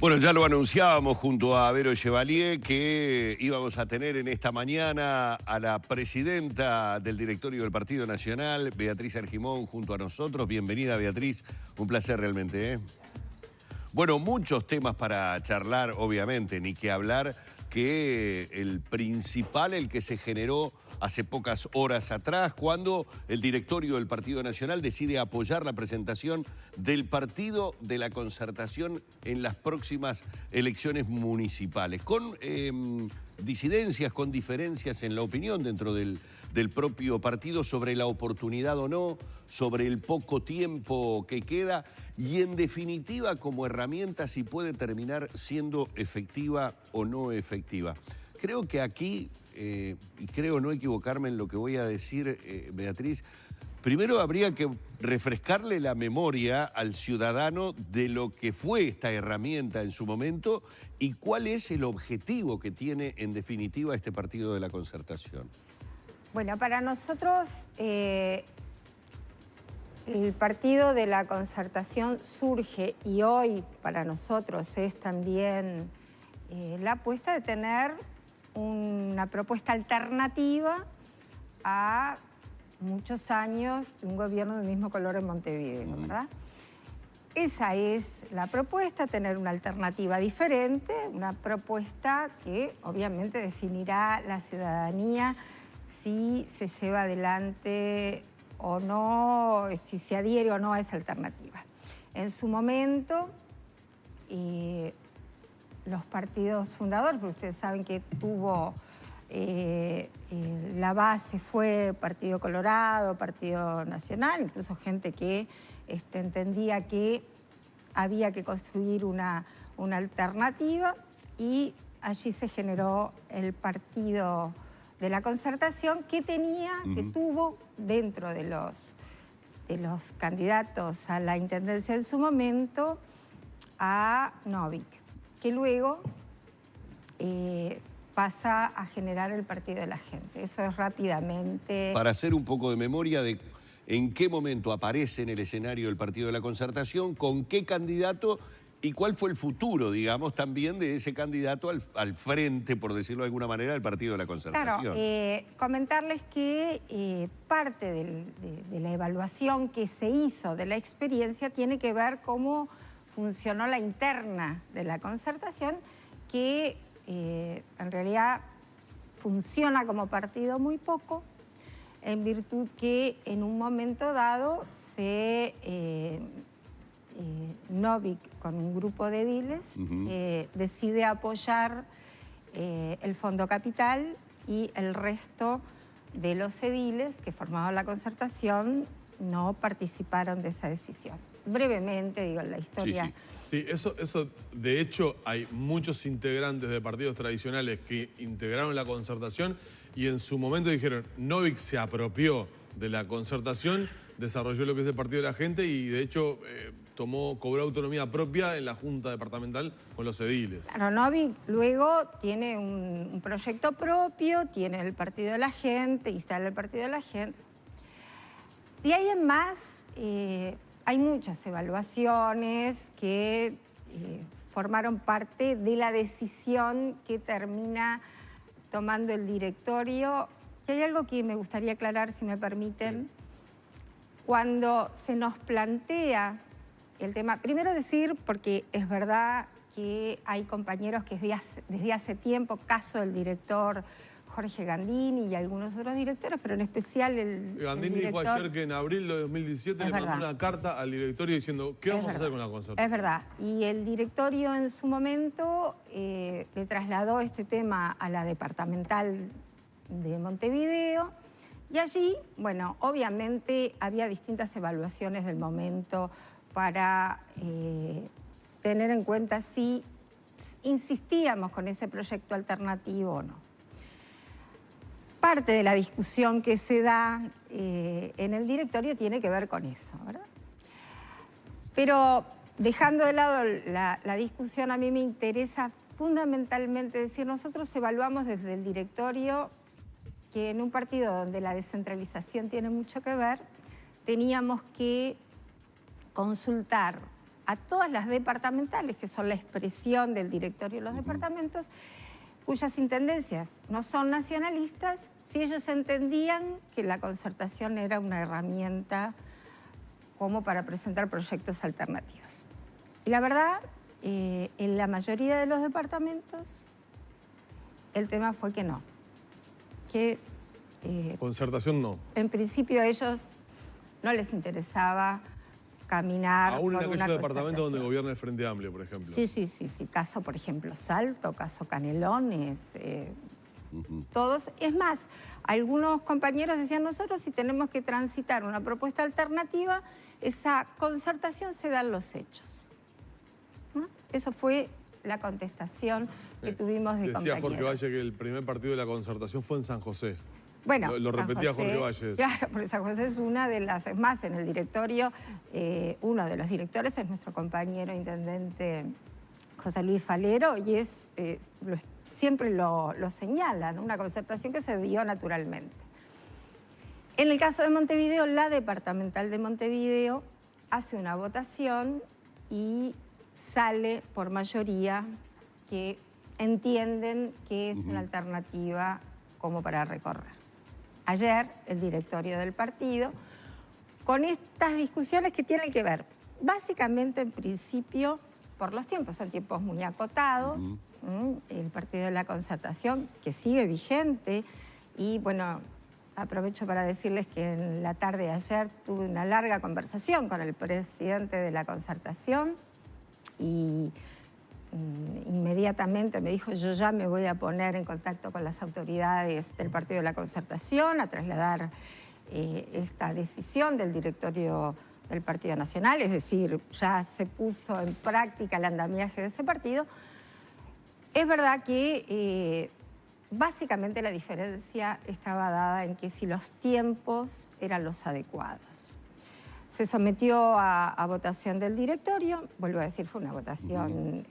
Bueno, ya lo anunciábamos junto a Vero Chevalier que íbamos a tener en esta mañana a la presidenta del directorio del Partido Nacional, Beatriz Argimón, junto a nosotros. Bienvenida, Beatriz. Un placer realmente, ¿eh? Bueno, muchos temas para charlar, obviamente, ni que hablar que el principal, el que se generó hace pocas horas atrás, cuando el directorio del Partido Nacional decide apoyar la presentación del Partido de la Concertación en las próximas elecciones municipales, con disidencias, con diferencias en la opinión dentro del propio partido sobre la oportunidad o no, sobre el poco tiempo que queda y en definitiva como herramienta si puede terminar siendo efectiva o no efectiva. Creo que aquí, y creo no equivocarme en lo que voy a decir, Beatriz, primero habría que refrescarle la memoria al ciudadano de lo que fue esta herramienta en su momento y cuál es el objetivo que tiene en definitiva este Partido de la Concertación. Bueno, para nosotros el Partido de la Concertación surge y hoy para nosotros es también la apuesta de tener una propuesta alternativa a muchos años de un gobierno del mismo color en Montevideo, ¿verdad? Esa es la propuesta, tener una alternativa diferente, una propuesta que obviamente definirá la ciudadanía si se lleva adelante o no, si se adhiere o no a esa alternativa. En su momento, los partidos fundadores, porque ustedes saben que tuvo la base fue Partido Colorado, Partido Nacional, incluso gente que entendía que había que construir una alternativa y allí se generó el Partido de la Concertación que tuvo dentro de los candidatos a la intendencia en su momento a Novik, que luego pasa a generar el Partido de la Gente. Eso es rápidamente. Para hacer un poco de memoria de en qué momento aparece en el escenario el Partido de la Concertación, con qué candidato y cuál fue el futuro, digamos, también de ese candidato al frente, por decirlo de alguna manera, del Partido de la Concertación. Claro, comentarles que parte de la evaluación que se hizo de la experiencia tiene que ver cómo funcionó la interna de la Concertación, que en realidad funciona como partido muy poco, en virtud que en un momento dado Novik, con un grupo de ediles, decide apoyar el Fondo Capital y el resto de los ediles que formaban la Concertación no participaron de esa decisión. Brevemente, digo, la historia. Sí, eso de hecho hay muchos integrantes de partidos tradicionales que integraron la Concertación y en su momento dijeron, Novik se apropió de la Concertación, desarrolló lo que es el Partido de la Gente y de hecho cobró autonomía propia en la Junta Departamental con los ediles. Claro, Novik luego tiene un proyecto propio, tiene el Partido de la Gente, instala el Partido de la Gente. De ahí en más, hay muchas evaluaciones que formaron parte de la decisión que termina tomando el directorio. Y hay algo que me gustaría aclarar, si me permiten. Cuando se nos plantea el tema, primero decir, porque es verdad que hay compañeros que desde hace tiempo, caso del director Jorge Gandini y algunos otros directores, pero en especial Gandini dijo ayer que en abril de 2017 le mandó una carta al directorio diciendo ¿qué vamos a hacer con la Concertación? Es verdad. Y el directorio en su momento le trasladó este tema a la departamental de Montevideo y allí, bueno, obviamente había distintas evaluaciones del momento para tener en cuenta si insistíamos con ese proyecto alternativo o no. Parte de la discusión que se da en el directorio tiene que ver con eso, ¿verdad? Pero dejando de lado la discusión, a mí me interesa fundamentalmente decir, nosotros evaluamos desde el directorio que en un partido donde la descentralización tiene mucho que ver, teníamos que consultar a a todas las departamentales, que son la expresión del directorio de los departamentos, cuyas intendencias no son nacionalistas, si ellos entendían que la concertación era una herramienta como para presentar proyectos alternativos. Y la verdad, en la mayoría de los departamentos, el tema fue que no. Que concertación no. en principio a ellos no les interesaba caminar aún en por una aquellos departamentos donde concertación. gobierna el Frente Amplio, por ejemplo. Sí. Caso, por ejemplo, Salto, caso Canelones, todos. Es más, algunos compañeros decían, nosotros si tenemos que transitar una propuesta alternativa, esa concertación se da en los hechos. ¿No? Eso fue la contestación que tuvimos de Decía compañeros. Jorge Valle que el primer partido de la concertación fue en San José. Bueno, lo repetía Jorge Valle. Claro, porque San José es una de las... Es más, en el directorio, uno de los directores es nuestro compañero intendente José Luis Falero y siempre lo señalan, una concertación que se dio naturalmente. En el caso de Montevideo, la departamental de Montevideo hace una votación y sale por mayoría que entienden que es una alternativa como para recorrer. Ayer, el directorio del partido, con estas discusiones que tienen que ver, básicamente, en principio, por los tiempos, son tiempos muy acotados, el partido de la concertación, que sigue vigente, y bueno, aprovecho para decirles que en la tarde de ayer tuve una larga conversación con el presidente de la concertación, y inmediatamente me dijo, yo ya me voy a poner en contacto con las autoridades del Partido de la Concertación a trasladar esta decisión del directorio del Partido Nacional, es decir, ya se puso en práctica el andamiaje de ese partido. Es verdad que básicamente la diferencia estaba dada en que si los tiempos eran los adecuados. Se sometió a votación del directorio, vuelvo a decir, fue una votación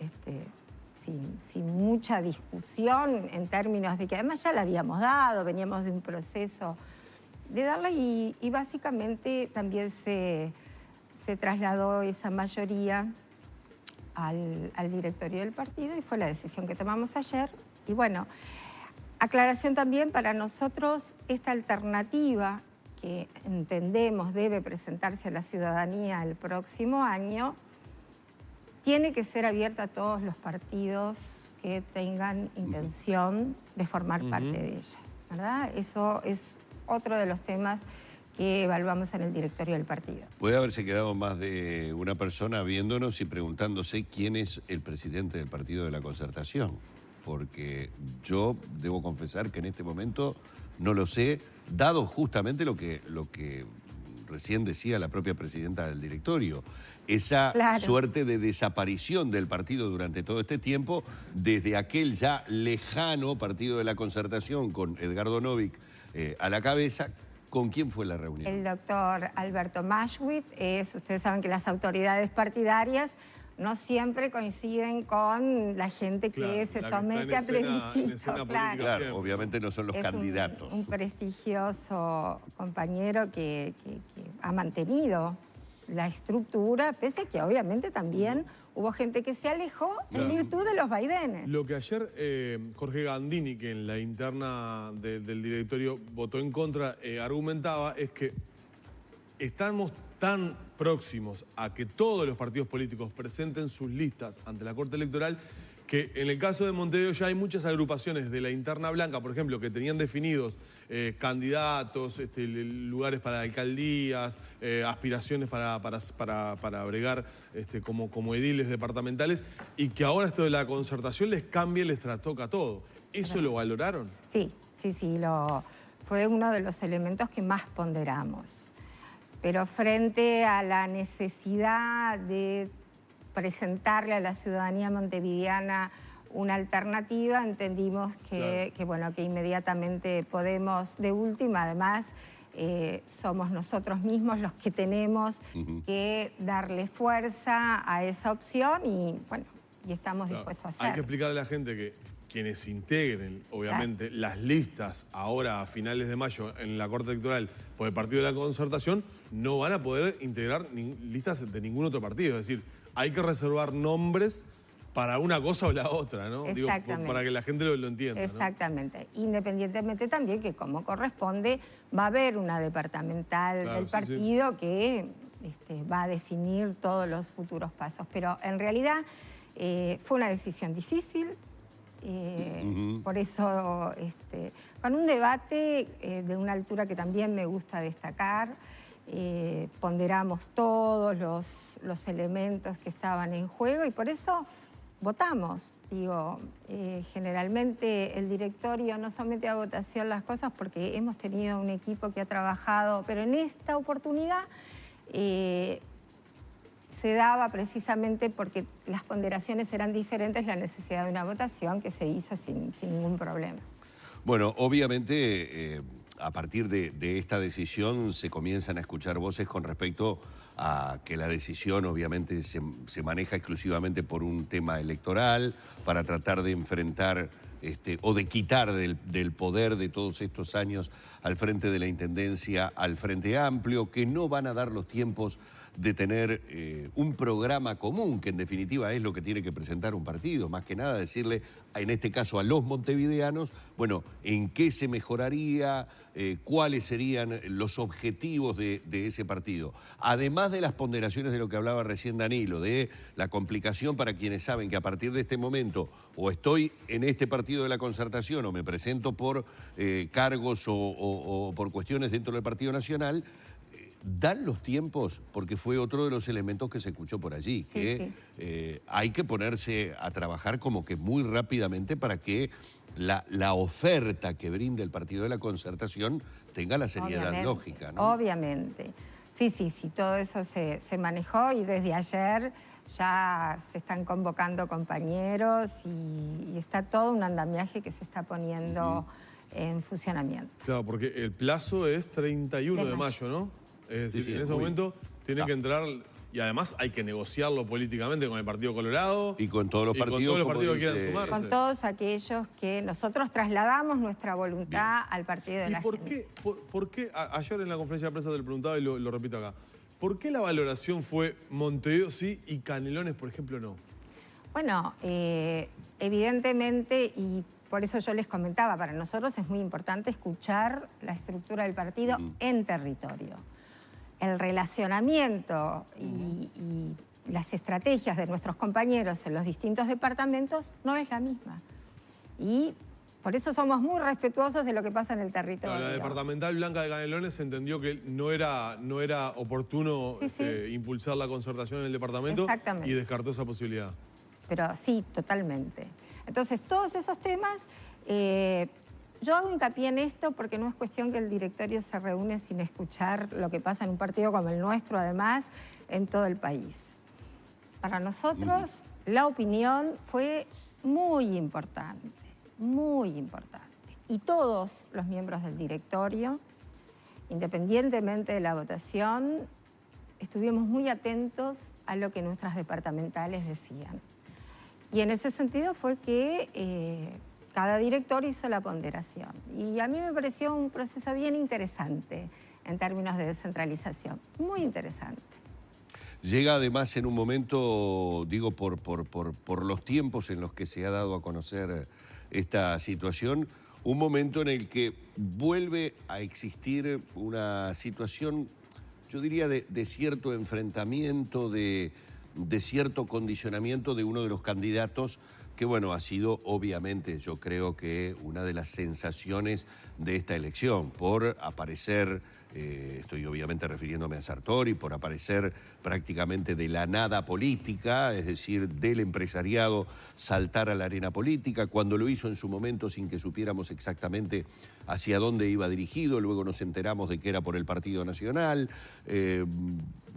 sin mucha discusión en términos de que además ya la habíamos dado, veníamos de un proceso de darla y básicamente también se trasladó esa mayoría al directorio del partido y fue la decisión que tomamos ayer. Y bueno, aclaración también para nosotros, esta alternativa que entendemos debe presentarse a la ciudadanía el próximo año, tiene que ser abierta a todos los partidos que tengan intención de formar parte de ella, ¿verdad? Eso es otro de los temas que evaluamos en el directorio del partido. Puede haberse quedado más de una persona viéndonos y preguntándose quién es el presidente del Partido de la Concertación, porque yo debo confesar que en este momento no lo sé, dado justamente lo que recién decía la propia presidenta del directorio, esa suerte de desaparición del partido durante todo este tiempo, desde aquel ya lejano Partido de la Concertación con Edgardo Novick a la cabeza. ¿Con quién fue la reunión? El doctor Alberto Maschwitz. Ustedes saben que las autoridades partidarias no siempre coinciden con la gente que se somete a plebiscito. Claro, obviamente no son los candidatos. Un prestigioso compañero que ha mantenido la estructura, pese a que obviamente también hubo gente que se alejó en virtud de los vaivenes. Lo que ayer Jorge Gandini, que en la interna del directorio votó en contra, argumentaba es que estamos tan próximos a que todos los partidos políticos presenten sus listas ante la Corte Electoral que en el caso de Montevideo ya hay muchas agrupaciones de la interna blanca, por ejemplo, que tenían definidos candidatos, lugares para alcaldías, aspiraciones para bregar como ediles departamentales, y que ahora esto de la concertación les cambia y les trastoca todo. ¿Eso lo valoraron? Sí, fue uno de los elementos que más ponderamos. Pero frente a la necesidad de presentarle a la ciudadanía montevideana una alternativa, entendimos que inmediatamente podemos, de última, además, somos nosotros mismos los que tenemos que darle fuerza a esa opción y estamos dispuestos a hacerlo. Hay que explicarle a la gente que quienes integren, obviamente, las listas ahora a finales de mayo en la Corte Electoral por el Partido de la Concertación no van a poder integrar listas de ningún otro partido. Es decir, hay que reservar nombres para una cosa o la otra, ¿no? Digo, para que la gente lo entienda. Exactamente. ¿No? Independientemente también que, como corresponde, va a haber una departamental del partido que va a definir todos los futuros pasos. Pero en realidad fue una decisión difícil. Por eso, con un debate de una altura que también me gusta destacar, ponderamos todos los elementos que estaban en juego y por eso votamos. Digo, generalmente el directorio no somete a votación las cosas porque hemos tenido un equipo que ha trabajado, pero en esta oportunidad se daba precisamente porque las ponderaciones eran diferentes, la necesidad de una votación que se hizo sin ningún problema. Bueno, obviamente a partir de esta decisión se comienzan a escuchar voces con respecto a que la decisión obviamente se maneja exclusivamente por un tema electoral, para tratar de enfrentar o de quitar del poder de todos estos años al frente de la Intendencia al Frente Amplio, que no van a dar los tiempos de tener un programa común, que en definitiva es lo que tiene que presentar un partido, más que nada decirle, en este caso a los montevideanos, bueno, en qué se mejoraría, cuáles serían los objetivos de ese partido. Además de las ponderaciones de lo que hablaba recién Danilo, de la complicación para quienes saben que a partir de este momento o estoy en este partido de la Concertación o me presento por cargos o por cuestiones dentro del Partido Nacional, dan los tiempos, porque fue otro de los elementos que se escuchó por allí, que hay que ponerse a trabajar como que muy rápidamente para que la oferta que brinda el Partido de la Concertación tenga la seriedad lógica, ¿no? Obviamente. Sí, todo eso se manejó y desde ayer ya se están convocando compañeros y está todo un andamiaje que se está poniendo en funcionamiento. Claro, porque el plazo es 31 de mayo, ¿no? Es decir, en ese momento tiene que entrar, y además hay que negociarlo políticamente con el Partido Colorado. Y con todos los partidos, que quieran sumarse. Con todos aquellos que nosotros trasladamos nuestra voluntad al Partido de la Gente. ¿Por qué? Ayer en la conferencia de prensa te lo preguntaba y lo repito acá. ¿Por qué la valoración fue Montevideo sí y Canelones, por ejemplo, no? Bueno, evidentemente, y por eso yo les comentaba, para nosotros es muy importante escuchar la estructura del partido en territorio. El relacionamiento y las estrategias de nuestros compañeros en los distintos departamentos no es la misma. Y por eso somos muy respetuosos de lo que pasa en el territorio. La departamental Blanca de Canelones entendió que no era oportuno impulsar la concertación en el departamento y descartó esa posibilidad. Pero sí, totalmente. Entonces, todos esos temas... yo hago hincapié en esto porque no es cuestión que el directorio se reúne sin escuchar lo que pasa en un partido como el nuestro, además, en todo el país. Para nosotros, la opinión fue muy importante, muy importante. Y todos los miembros del directorio, independientemente de la votación, estuvimos muy atentos a lo que nuestras departamentales decían. Y en ese sentido fue que... cada director hizo la ponderación. Y a mí me pareció un proceso bien interesante en términos de descentralización. Muy interesante. Llega además en un momento, digo, por los tiempos en los que se ha dado a conocer esta situación, un momento en el que vuelve a existir una situación, yo diría, de cierto enfrentamiento, de cierto condicionamiento de uno de los candidatos que, bueno, ha sido obviamente, yo creo que una de las sensaciones de esta elección, por aparecer, estoy obviamente refiriéndome a Sartori, por aparecer prácticamente de la nada política, es decir, del empresariado saltar a la arena política, cuando lo hizo en su momento sin que supiéramos exactamente hacia dónde iba dirigido, luego nos enteramos de que era por el Partido Nacional,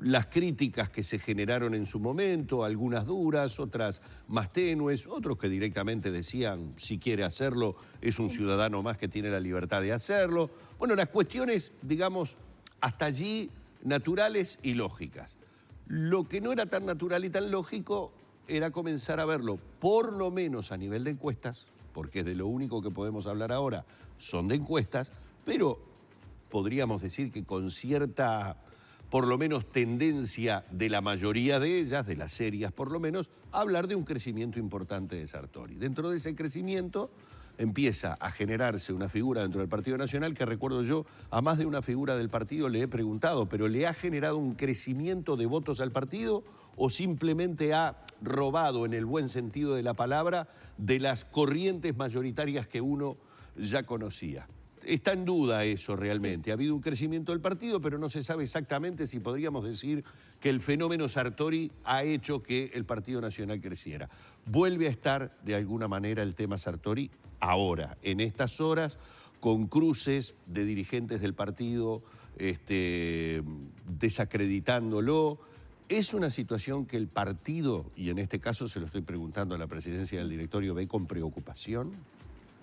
las críticas que se generaron en su momento, algunas duras, otras más tenues, otros que directamente decían, si quiere hacerlo, es un ciudadano más que tiene la libertad de hacerlo. Bueno, las cuestiones, digamos, hasta allí naturales y lógicas. Lo que no era tan natural y tan lógico era comenzar a verlo, por lo menos a nivel de encuestas, porque es de lo único que podemos hablar ahora, son de encuestas, pero podríamos decir que con cierta por lo menos tendencia de la mayoría de ellas, de las serias por lo menos, a hablar de un crecimiento importante de Sartori. Dentro de ese crecimiento empieza a generarse una figura dentro del Partido Nacional que, recuerdo yo, a más de una figura del partido le he preguntado, ¿pero le ha generado un crecimiento de votos al partido o simplemente ha robado, en el buen sentido de la palabra, de las corrientes mayoritarias que uno ya conocía? Está en duda eso realmente. Ha habido un crecimiento del partido, pero no se sabe exactamente si podríamos decir que el fenómeno Sartori ha hecho que el Partido Nacional creciera. Vuelve a estar de alguna manera el tema Sartori ahora, en estas horas, con cruces de dirigentes del partido desacreditándolo. ¿Es una situación que el partido, y en este caso se lo estoy preguntando a la presidencia del directorio, ve con preocupación?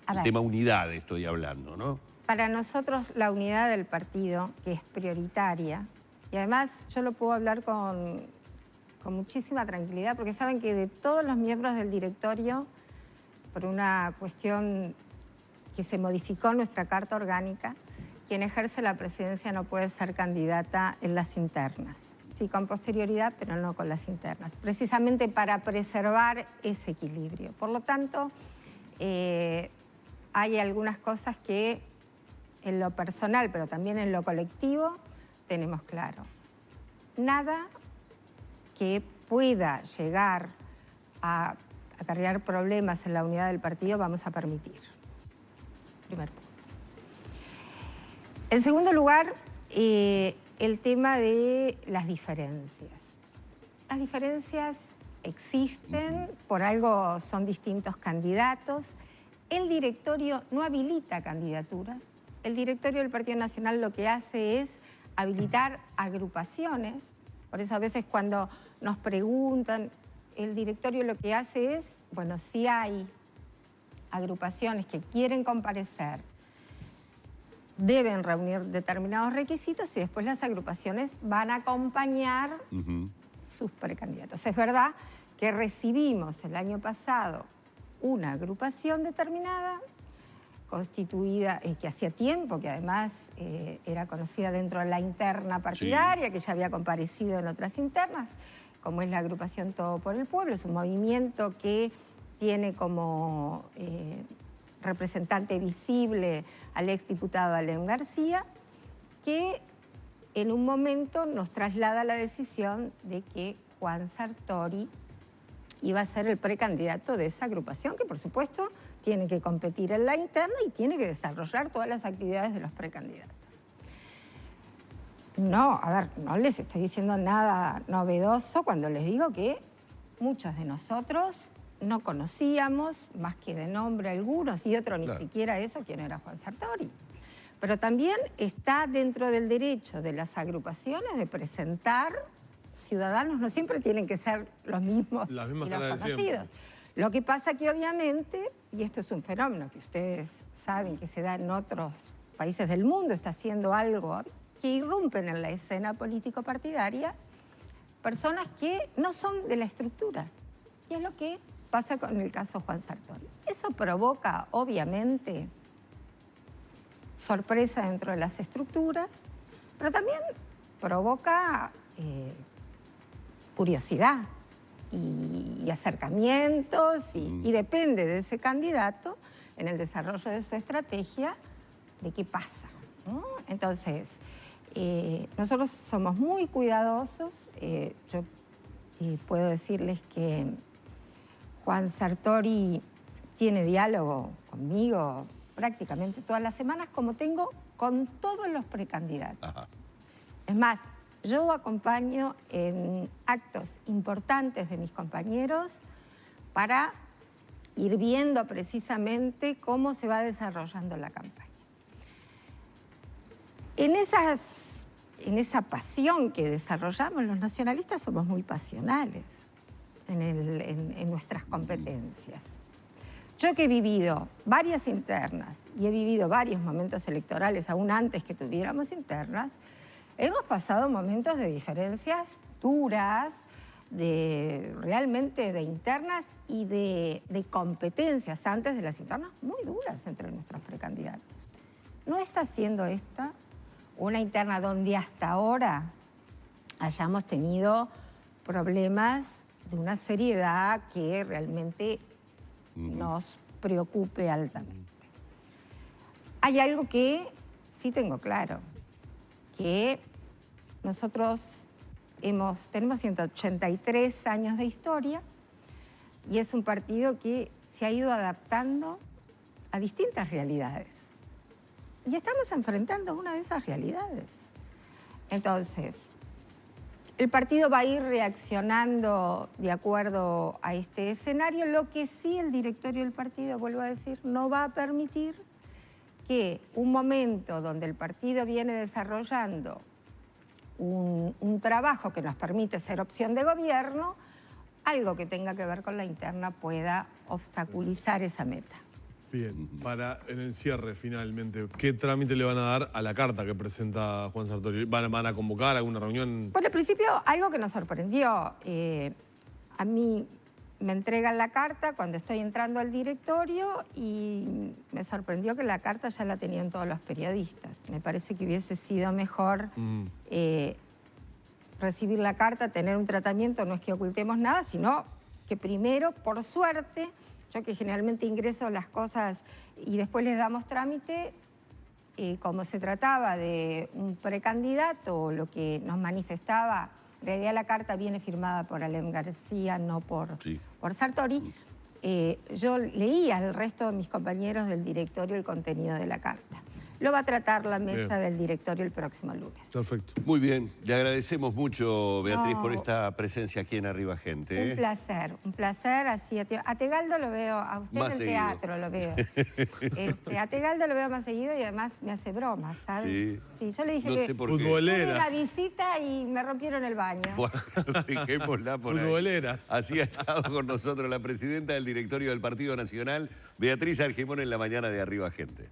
El tema unidad estoy hablando, ¿no? Para nosotros la unidad del partido, que es prioritaria, y además yo lo puedo hablar con muchísima tranquilidad, porque saben que de todos los miembros del directorio, por una cuestión que se modificó en nuestra carta orgánica, quien ejerce la presidencia no puede ser candidata en las internas. Sí, con posterioridad, pero no con las internas, precisamente para preservar ese equilibrio. Por lo tanto, hay algunas cosas que en lo personal, pero también en lo colectivo, tenemos claro. Nada que pueda llegar a acarrear problemas en la unidad del partido vamos a permitir. Primer punto. En segundo lugar, el tema de las diferencias. Las diferencias existen, por algo son distintos candidatos. El directorio no habilita candidaturas. El directorio del Partido Nacional lo que hace es habilitar agrupaciones. Por eso a veces cuando nos preguntan, el directorio lo que hace es, bueno, si hay agrupaciones que quieren comparecer, deben reunir determinados requisitos y después las agrupaciones van a acompañar sus precandidatos. Es verdad que recibimos el año pasado una agrupación determinada, constituida, que hacía tiempo, que además era conocida dentro de la interna partidaria, sí, que ya había comparecido en otras internas, como es la agrupación Todo por el Pueblo. Es un movimiento que tiene como representante visible al exdiputado Alem García, que en un momento nos traslada la decisión de que Juan Sartori iba a ser el precandidato de esa agrupación, que por supuesto tiene que competir en la interna y tiene que desarrollar todas las actividades de los precandidatos. No, a ver, no les estoy diciendo nada novedoso cuando les digo que muchos de nosotros no conocíamos, más que de nombre algunos y otros ni siquiera eso, quién era Juan Sartori. Pero también está dentro del derecho de las agrupaciones de presentar ciudadanos, no siempre tienen que ser los mismos y los conocidos. Lo que pasa que obviamente, y esto es un fenómeno que ustedes saben que se da en otros países del mundo, está haciendo algo que irrumpen en la escena político-partidaria, personas que no son de la estructura. Y es lo que pasa con el caso Juan Sartori. Eso provoca, obviamente, sorpresa dentro de las estructuras, pero también provoca curiosidad y acercamientos y depende de ese candidato en el desarrollo de su estrategia de qué pasa, ¿no? Entonces, nosotros somos muy cuidadosos. Yo puedo decirles que Juan Sartori tiene diálogo conmigo prácticamente todas las semanas, como tengo con todos los precandidatos. Ajá. Es más, yo acompaño en actos importantes de mis compañeros para ir viendo precisamente cómo se va desarrollando la campaña. En esa pasión que desarrollamos, los nacionalistas somos muy pasionales en nuestras competencias. Yo que he vivido varias internas y he vivido varios momentos electorales, aún antes que tuviéramos internas, hemos pasado momentos de diferencias duras, realmente de internas y de competencias antes de las internas muy duras entre nuestros precandidatos. No está siendo esta una interna donde hasta ahora hayamos tenido problemas de una seriedad que realmente nos preocupe altamente. Hay algo que sí tengo claro, que nosotros tenemos 183 años de historia y es un partido que se ha ido adaptando a distintas realidades. Y estamos enfrentando una de esas realidades. Entonces, el partido va a ir reaccionando de acuerdo a este escenario. Lo que sí el directorio del partido, vuelvo a decir, no va a permitir que un momento donde el partido viene desarrollando un trabajo que nos permite ser opción de gobierno, algo que tenga que ver con la interna pueda obstaculizar esa meta. Bien, en el cierre finalmente, ¿qué trámite le van a dar a la carta que presenta Juan Sartori? ¿Van a convocar alguna reunión? Bueno, al principio algo que nos sorprendió. A mí me entregan la carta cuando estoy entrando al directorio y me sorprendió que la carta ya la tenían todos los periodistas. Me parece que hubiese sido mejor recibir la carta, tener un tratamiento, no es que ocultemos nada, sino que primero, por suerte, yo que generalmente ingreso las cosas y después les damos trámite, como se trataba de un precandidato, lo que nos manifestaba, en realidad la carta viene firmada por Alem García, no por Sartori, yo leí al resto de mis compañeros del directorio el contenido de la carta. Lo va a tratar la mesa del directorio el próximo lunes. Perfecto. Muy bien, le agradecemos mucho, Beatriz, por esta presencia aquí en Arriba Gente. Un placer. Así a Tegaldo lo veo, a usted más en el seguido. teatro lo veo. A Tegaldo lo veo más seguido y además me hace bromas, ¿sabes? Sí, yo le dije que Futboleras. tuve una visita y me rompieron el baño. Bueno, dejémosla por ahí. Futboleras. Así ha estado con nosotros la presidenta del directorio del Partido Nacional, Beatriz Argimón, en la mañana de Arriba Gente.